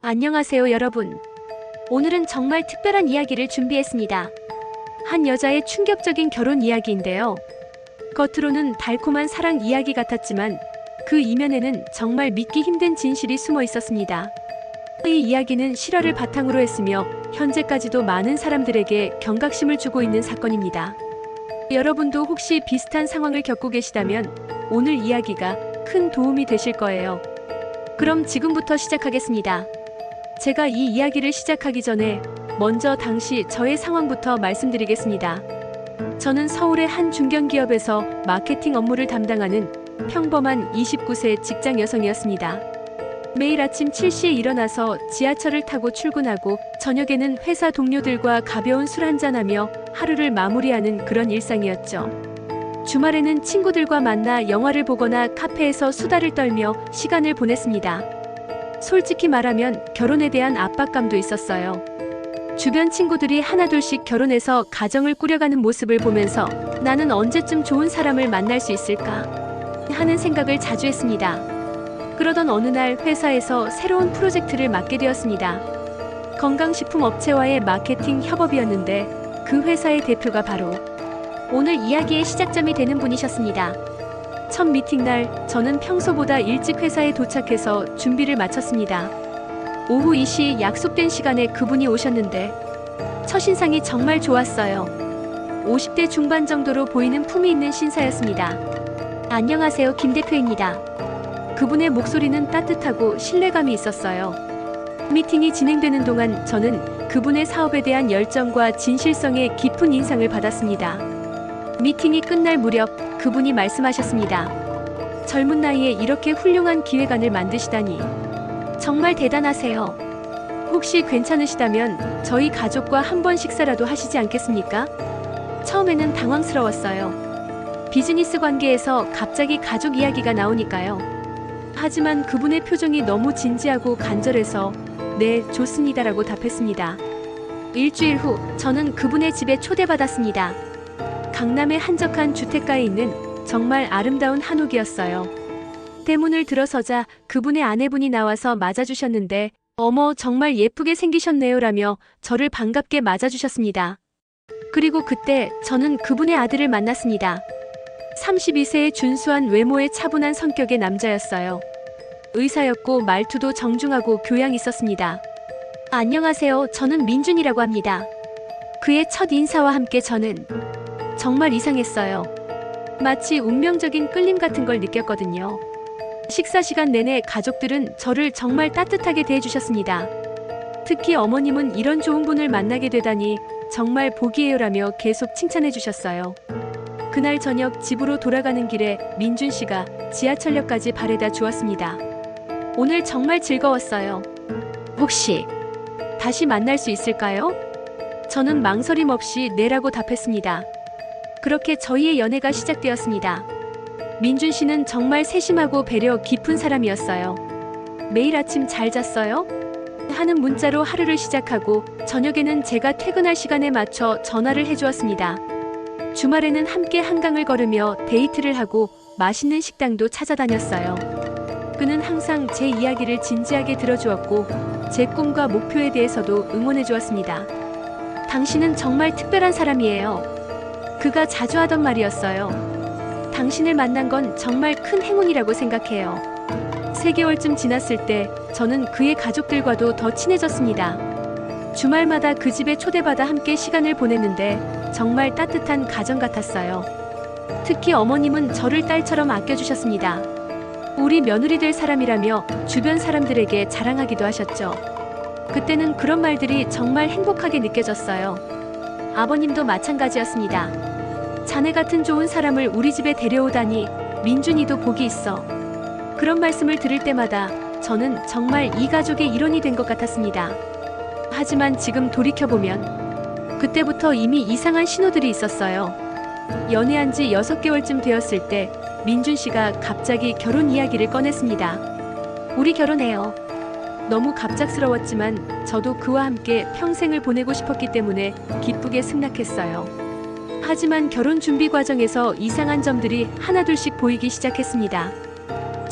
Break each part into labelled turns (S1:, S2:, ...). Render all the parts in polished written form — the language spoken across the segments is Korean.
S1: 안녕하세요, 여러분. 오늘은 정말 특별한 이야기를 준비했습니다. 한 여자의 충격적인 결혼 이야기인데요. 겉으로는 달콤한 사랑 이야기 같았지만 그 이면에는 정말 믿기 힘든 진실이 숨어 있었습니다. 이 이야기는 실화를 바탕으로 했으며 현재까지도 많은 사람들에게 경각심을 주고 있는 사건입니다. 여러분도 혹시 비슷한 상황을 겪고 계시다면 오늘 이야기가 큰 도움이 되실 거예요. 그럼 지금부터 시작하겠습니다. 제가 이 이야기를 시작하기 전에 먼저 당시 저의 상황부터 말씀드리겠습니다. 저는 서울의 한 중견기업에서 마케팅 업무를 담당하는 평범한 29세 직장 여성이었습니다. 매일 아침 7시에 일어나서 지하철을 타고 출근하고 저녁에는 회사 동료들과 가벼운 술 한잔하며 하루를 마무리하는 그런 일상이었죠. 주말에는 친구들과 만나 영화를 보거나 카페에서 수다를 떨며 시간을 보냈습니다. 솔직히 말하면 결혼에 대한 압박감도 있었어요. 주변 친구들이 하나둘씩 결혼해서 가정을 꾸려가는 모습을 보면서 나는 언제쯤 좋은 사람을 만날 수 있을까 하는 생각을 자주 했습니다. 그러던 어느 날 회사에서 새로운 프로젝트를 맡게 되었습니다. 건강식품 업체와의 마케팅 협업이었는데 그 회사의 대표가 바로 오늘 이야기의 시작점이 되는 분이셨습니다. 첫 미팅 날 저는 평소보다 일찍 회사에 도착해서 준비를 마쳤습니다. 오후 2시 약속된 시간에 그분이 오셨는데 첫인상이 정말 좋았어요. 50대 중반 정도로 보이는 품위 있는 신사였습니다. 안녕하세요, 김 대표입니다. 그분의 목소리는 따뜻하고 신뢰감이 있었어요. 미팅이 진행되는 동안 저는 그분의 사업에 대한 열정과 진실성에 깊은 인상을 받았습니다. 미팅이 끝날 무렵 그분이 말씀하셨습니다. 젊은 나이에 이렇게 훌륭한 기획안을 만드시다니 정말 대단하세요. 혹시 괜찮으시다면 저희 가족과 한번 식사라도 하시지 않겠습니까? 처음에는 당황스러웠어요. 비즈니스 관계에서 갑자기 가족 이야기가 나오니까요. 하지만 그분의 표정이 너무 진지하고 간절해서 네, 좋습니다라고 답했습니다. 일주일 후 저는 그분의 집에 초대받았습니다. 강남의 한적한 주택가에 있는 정말 아름다운 한옥이었어요. 대문을 들어서자 그분의 아내분이 나와서 맞아주셨는데 어머, 정말 예쁘게 생기셨네요 라며 저를 반갑게 맞아주셨습니다. 그리고 그때 저는 그분의 아들을 만났습니다. 32세의 준수한 외모에 차분한 성격의 남자였어요. 의사였고 말투도 정중하고 교양 있었습니다. 안녕하세요, 저는 민준이라고 합니다. 그의 첫 인사와 함께 저는 정말 이상했어요. 마치 운명적인 끌림 같은 걸 느꼈거든요. 식사 시간 내내 가족들은 저를 정말 따뜻하게 대해주셨습니다. 특히 어머님은 이런 좋은 분을 만나게 되다니 정말 복이에요라며 계속 칭찬해 주셨어요. 그날 저녁 집으로 돌아가는 길에 민준 씨가 지하철역까지 바래다 주었습니다. 오늘 정말 즐거웠어요. 혹시 다시 만날 수 있을까요? 저는 망설임 없이 네라고 답했습니다. 그렇게 저희의 연애가 시작되었습니다. 민준 씨는 정말 세심하고 배려 깊은 사람이었어요. 매일 아침 잘 잤어요? 하는 문자로 하루를 시작하고 저녁에는 제가 퇴근할 시간에 맞춰 전화를 해주었습니다. 주말에는 함께 한강을 걸으며 데이트를 하고 맛있는 식당도 찾아다녔어요. 그는 항상 제 이야기를 진지하게 들어주었고 제 꿈과 목표에 대해서도 응원해 주었습니다. 당신은 정말 특별한 사람이에요. 그가 자주 하던 말이었어요. 당신을 만난 건 정말 큰 행운이라고 생각해요. 3개월쯤 지났을 때 저는 그의 가족들과도 더 친해졌습니다. 주말마다 그 집에 초대받아 함께 시간을 보냈는데 정말 따뜻한 가정 같았어요. 특히 어머님은 저를 딸처럼 아껴주셨습니다. 우리 며느리 될 사람이라며 주변 사람들에게 자랑하기도 하셨죠. 그때는 그런 말들이 정말 행복하게 느껴졌어요. 아버님도 마찬가지였습니다. 자네 같은 좋은 사람을 우리 집에 데려오다니 민준이도 복이 있어. 그런 말씀을 들을 때마다 저는 정말 이 가족의 일원이 된 것 같았습니다. 하지만 지금 돌이켜보면 그때부터 이미 이상한 신호들이 있었어요. 연애한 지 6개월쯤 되었을 때 민준 씨가 갑자기 결혼 이야기를 꺼냈습니다. 우리 결혼해요. 너무 갑작스러웠지만 저도 그와 함께 평생을 보내고 싶었기 때문에 기쁘게 승낙했어요. 하지만 결혼 준비 과정에서 이상한 점들이 하나둘씩 보이기 시작했습니다.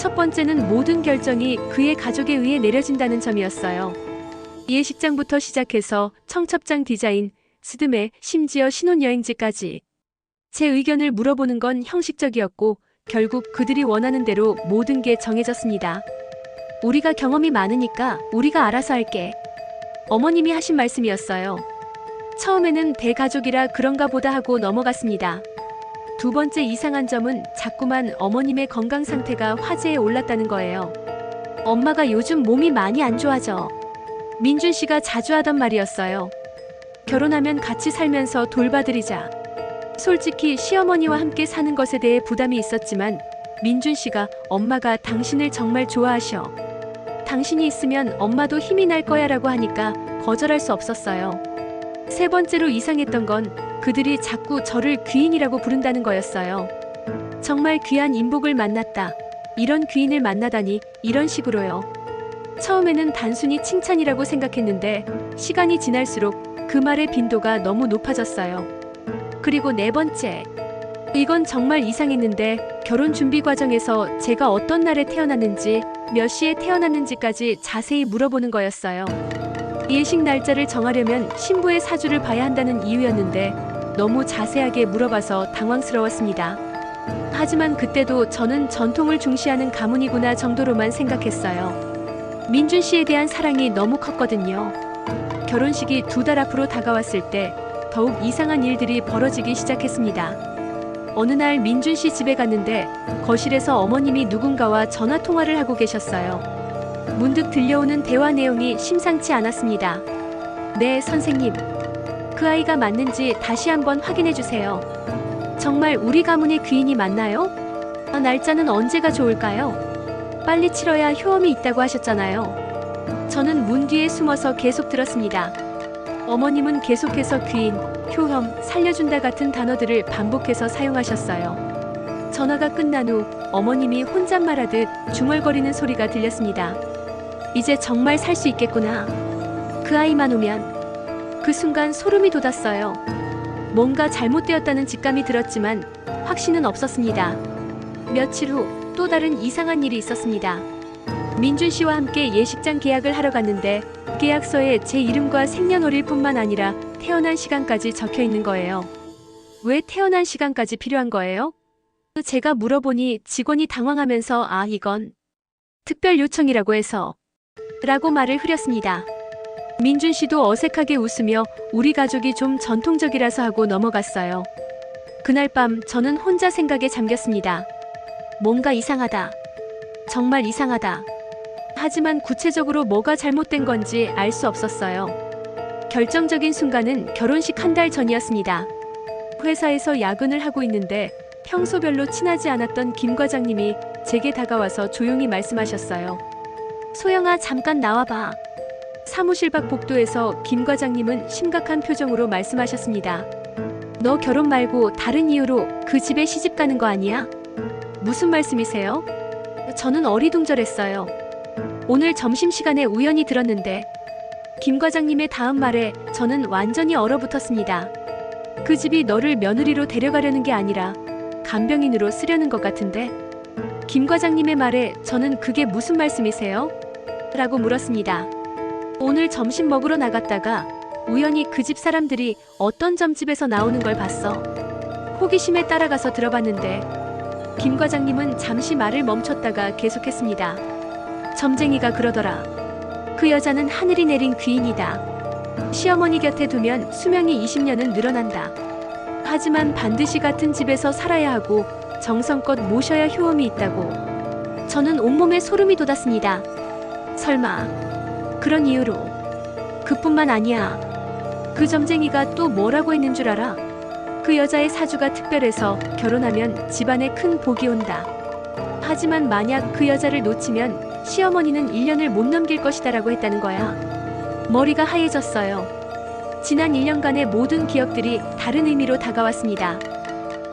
S1: 첫 번째는 모든 결정이 그의 가족에 의해 내려진다는 점이었어요. 예식장부터 시작해서 청첩장 디자인, 스드메, 심지어 신혼여행지까지. 제 의견을 물어보는 건 형식적이었고 결국 그들이 원하는 대로 모든 게 정해졌습니다. 우리가 경험이 많으니까 우리가 알아서 할게. 어머님이 하신 말씀이었어요. 처음에는 대가족이라 그런가 보다 하고 넘어갔습니다. 두 번째 이상한 점은 자꾸만 어머님의 건강 상태가 화제에 올랐다는 거예요. 엄마가 요즘 몸이 많이 안 좋아져. 민준 씨가 자주 하던 말이었어요. 결혼하면 같이 살면서 돌봐드리자. 솔직히 시어머니와 함께 사는 것에 대해 부담이 있었지만 민준 씨가 엄마가 당신을 정말 좋아하셔. 당신이 있으면 엄마도 힘이 날 거야 라고 하니까 거절할 수 없었어요. 세 번째로 이상했던 건 그들이 자꾸 저를 귀인이라고 부른다는 거였어요. 정말 귀한 인복을 만났다. 이런 귀인을 만나다니 이런 식으로요. 처음에는 단순히 칭찬이라고 생각했는데 시간이 지날수록 그 말의 빈도가 너무 높아졌어요. 그리고 네 번째. 이건 정말 이상했는데 결혼 준비 과정에서 제가 어떤 날에 태어났는지, 몇 시에 태어났는지까지 자세히 물어보는 거였어요. 예식 날짜를 정하려면 신부의 사주를 봐야 한다는 이유였는데 너무 자세하게 물어봐서 당황스러웠습니다. 하지만 그때도 저는 전통을 중시하는 가문이구나 정도로만 생각했어요. 민준 씨에 대한 사랑이 너무 컸거든요. 결혼식이 2달 앞으로 다가왔을 때 더욱 이상한 일들이 벌어지기 시작했습니다. 어느 날 민준 씨 집에 갔는데 거실에서 어머님이 누군가와 전화 통화를 하고 계셨어요. 문득 들려오는 대화 내용이 심상치 않았습니다. 네, 선생님. 그 아이가 맞는지 다시 한번 확인해 주세요. 정말 우리 가문의 귀인이 맞나요? 날짜는 언제가 좋을까요? 빨리 치러야 효험이 있다고 하셨잖아요. 저는 문 뒤에 숨어서 계속 들었습니다. 어머님은 계속해서 귀인, 효험, 살려준다 같은 단어들을 반복해서 사용하셨어요. 전화가 끝난 후 어머님이 혼잣말하듯 중얼거리는 소리가 들렸습니다. 이제 정말 살 수 있겠구나. 그 아이만 오면. 그 순간 소름이 돋았어요. 뭔가 잘못되었다는 직감이 들었지만 확신은 없었습니다. 며칠 후 또 다른 이상한 일이 있었습니다. 민준 씨와 함께 예식장 계약을 하러 갔는데 계약서에 제 이름과 생년월일뿐만 아니라 태어난 시간까지 적혀 있는 거예요. 왜 태어난 시간까지 필요한 거예요? 제가 물어보니 직원이 당황하면서 이건 특별 요청이라고 해서 라고 말을 흐렸습니다. 민준 씨도 어색하게 웃으며 우리 가족이 좀 전통적이라서 하고 넘어갔어요. 그날 밤 저는 혼자 생각에 잠겼습니다. 뭔가 이상하다. 정말 이상하다. 하지만 구체적으로 뭐가 잘못된 건지 알 수 없었어요. 결정적인 순간은 결혼식 한 달 전이었습니다. 회사에서 야근을 하고 있는데 평소 별로 친하지 않았던 김 과장님이 제게 다가와서 조용히 말씀하셨어요. 소영아, 잠깐 나와봐. 사무실 밖 복도에서 김 과장님은 심각한 표정으로 말씀하셨습니다. 너 결혼 말고 다른 이유로 그 집에 시집 가는 거 아니야? 무슨 말씀이세요? 저는 어리둥절했어요. 오늘 점심시간에 우연히 들었는데 김 과장님의 다음 말에 저는 완전히 얼어붙었습니다. 그 집이 너를 며느리로 데려가려는 게 아니라 간병인으로 쓰려는 것 같은데? 김 과장님의 말에 저는 그게 무슨 말씀이세요? 라고 물었습니다. 오늘 점심 먹으러 나갔다가 우연히 그 집 사람들이 어떤 점집에서 나오는 걸 봤어. 호기심에 따라가서 들어봤는데 김 과장님은 잠시 말을 멈췄다가 계속했습니다. 점쟁이가 그러더라. 그 여자는 하늘이 내린 귀인이다. 시어머니 곁에 두면 수명이 20년은 늘어난다. 하지만 반드시 같은 집에서 살아야 하고 정성껏 모셔야 효험이 있다고. 저는 온몸에 소름이 돋았습니다. 설마 그런 이유로? 그뿐만 아니야. 그 점쟁이가 또 뭐라고 했는 줄 알아? 그 여자의 사주가 특별해서 결혼하면 집안에 큰 복이 온다. 하지만 만약 그 여자를 놓치면 시어머니는 1년을 못 넘길 것이다라고 했다는 거야. 머리가 하얘졌어요. 지난 1년간의 모든 기억들이 다른 의미로 다가왔습니다.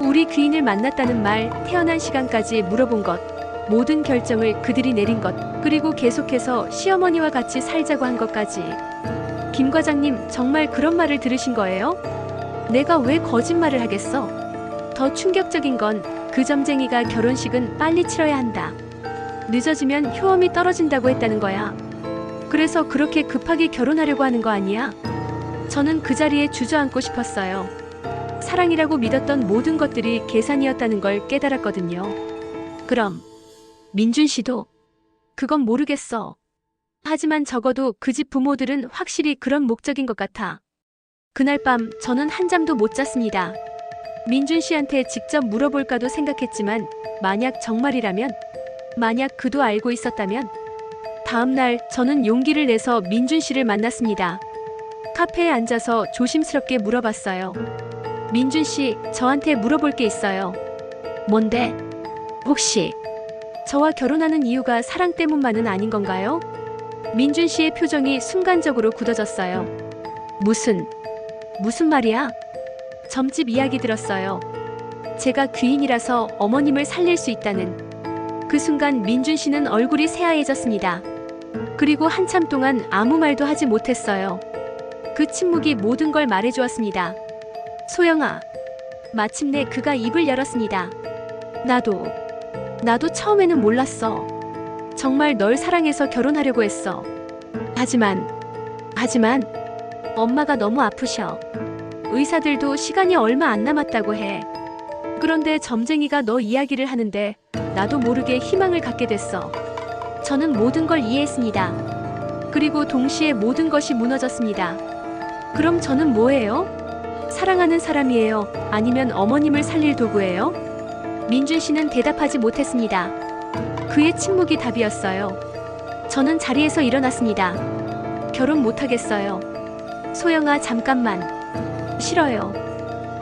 S1: 우리 귀인을 만났다는 말, 태어난 시간까지 물어본 것, 모든 결정을 그들이 내린 것, 그리고 계속해서 시어머니와 같이 살자고 한 것까지. 김 과장님, 정말 그런 말을 들으신 거예요? 내가 왜 거짓말을 하겠어? 더 충격적인 건 그 점쟁이가 결혼식은 빨리 치러야 한다. 늦어지면 효험이 떨어진다고 했다는 거야. 그래서 그렇게 급하게 결혼하려고 하는 거 아니야? 저는 그 자리에 주저앉고 싶었어요. 사랑이라고 믿었던 모든 것들이 계산이었다는 걸 깨달았거든요. 그럼 민준 씨도? 그건 모르겠어. 하지만 적어도 그 집 부모들은 확실히 그런 목적인 것 같아. 그날 밤 저는 한잠도 못 잤습니다. 민준 씨한테 직접 물어볼까도 생각했지만 만약 정말이라면, 만약 그도 알고 있었다면. 다음날 저는 용기를 내서 민준 씨를 만났습니다. 카페에 앉아서 조심스럽게 물어봤어요. 민준 씨, 저한테 물어볼 게 있어요. 뭔데? 혹시 저와 결혼하는 이유가 사랑 때문만은 아닌 건가요? 민준 씨의 표정이 순간적으로 굳어졌어요. 무슨 말이야? 점집 이야기 들었어요. 제가 귀인이라서 어머님을 살릴 수 있다는. 그 순간 민준 씨는 얼굴이 새하얘졌습니다. 그리고 한참 동안 아무 말도 하지 못했어요. 그 침묵이 모든 걸 말해주었습니다. 소영아. 마침내 그가 입을 열었습니다. 나도 처음에는 몰랐어. 정말 널 사랑해서 결혼하려고 했어. 하지만 엄마가 너무 아프셔. 의사들도 시간이 얼마 안 남았다고 해. 그런데 점쟁이가 너 이야기를 하는데 나도 모르게 희망을 갖게 됐어. 저는 모든 걸 이해했습니다. 그리고 동시에 모든 것이 무너졌습니다. 그럼 저는 뭐예요? 사랑하는 사람이에요? 아니면 어머님을 살릴 도구예요? 민준 씨는 대답하지 못했습니다. 그의 침묵이 답이었어요. 저는 자리에서 일어났습니다. 결혼 못하겠어요. 소영아, 잠깐만. 싫어요.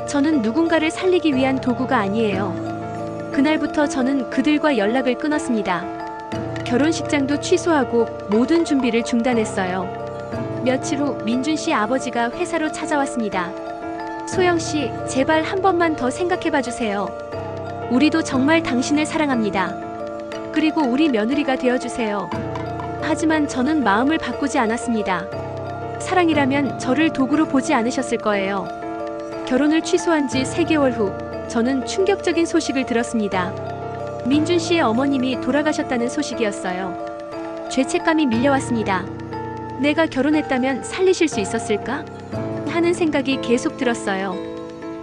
S1: 저는 누군가를 살리기 위한 도구가 아니에요. 그날부터 저는 그들과 연락을 끊었습니다. 결혼식장도 취소하고 모든 준비를 중단했어요. 며칠 후 민준 씨 아버지가 회사로 찾아왔습니다. 소영 씨, 제발 한 번만 더 생각해봐 주세요. 우리도 정말 당신을 사랑합니다. 그리고 우리 며느리가 되어주세요. 하지만 저는 마음을 바꾸지 않았습니다. 사랑이라면 저를 도구로 보지 않으셨을 거예요. 결혼을 취소한 지 3개월 후 저는 충격적인 소식을 들었습니다. 민준 씨의 어머님이 돌아가셨다는 소식이었어요. 죄책감이 밀려왔습니다. 내가 결혼했다면 살리실 수 있었을까? 하는 생각이 계속 들었어요.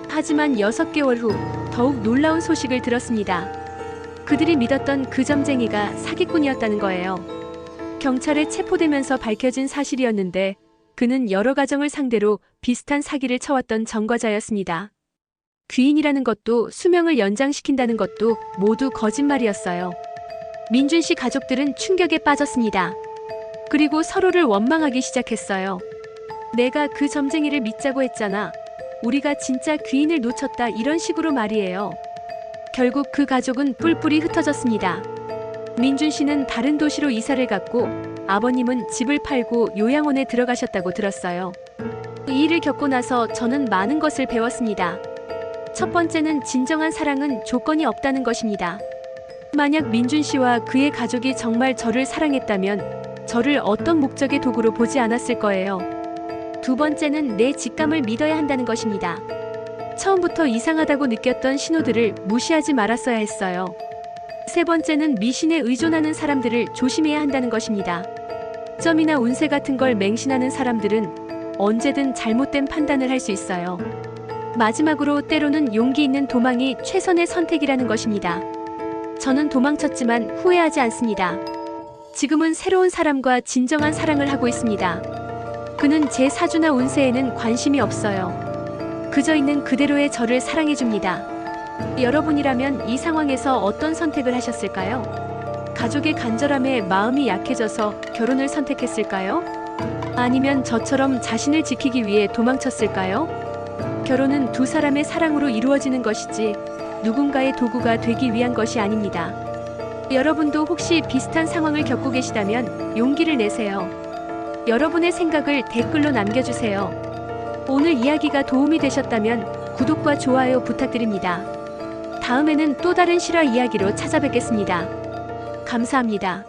S1: 하지만 6개월 후 더욱 놀라운 소식을 들었습니다. 그들이 믿었던 그 점쟁이가 사기꾼이었다는 거예요. 경찰에 체포되면서 밝혀진 사실이었는데 그는 여러 가정을 상대로 비슷한 사기를 쳐왔던 전과자였습니다. 귀인이라는 것도 수명을 연장시킨다는 것도 모두 거짓말이었어요. 민준 씨 가족들은 충격에 빠졌습니다. 그리고 서로를 원망하기 시작했어요. 내가 그 점쟁이를 믿자고 했잖아. 우리가 진짜 귀인을 놓쳤다, 이런 식으로 말이에요. 결국 그 가족은 뿔뿔이 흩어졌습니다. 민준 씨는 다른 도시로 이사를 갔고 아버님은 집을 팔고 요양원에 들어가셨다고 들었어요. 이 일을 겪고 나서 저는 많은 것을 배웠습니다. 첫 번째는 진정한 사랑은 조건이 없다는 것입니다. 만약 민준 씨와 그의 가족이 정말 저를 사랑했다면 저를 어떤 목적의 도구로 보지 않았을 거예요. 두 번째는 내 직감을 믿어야 한다는 것입니다. 처음부터 이상하다고 느꼈던 신호들을 무시하지 말았어야 했어요. 세 번째는 미신에 의존하는 사람들을 조심해야 한다는 것입니다. 점이나 운세 같은 걸 맹신하는 사람들은 언제든 잘못된 판단을 할 수 있어요. 마지막으로 때로는 용기 있는 도망이 최선의 선택이라는 것입니다. 저는 도망쳤지만 후회하지 않습니다. 지금은 새로운 사람과 진정한 사랑을 하고 있습니다. 그는 제 사주나 운세에는 관심이 없어요. 그저 있는 그대로의 저를 사랑해줍니다. 여러분이라면 이 상황에서 어떤 선택을 하셨을까요? 가족의 간절함에 마음이 약해져서 결혼을 선택했을까요? 아니면 저처럼 자신을 지키기 위해 도망쳤을까요? 결혼은 두 사람의 사랑으로 이루어지는 것이지 누군가의 도구가 되기 위한 것이 아닙니다. 여러분도 혹시 비슷한 상황을 겪고 계시다면 용기를 내세요. 여러분의 생각을 댓글로 남겨주세요. 오늘 이야기가 도움이 되셨다면 구독과 좋아요 부탁드립니다. 다음에는 또 다른 실화 이야기로 찾아뵙겠습니다. 감사합니다.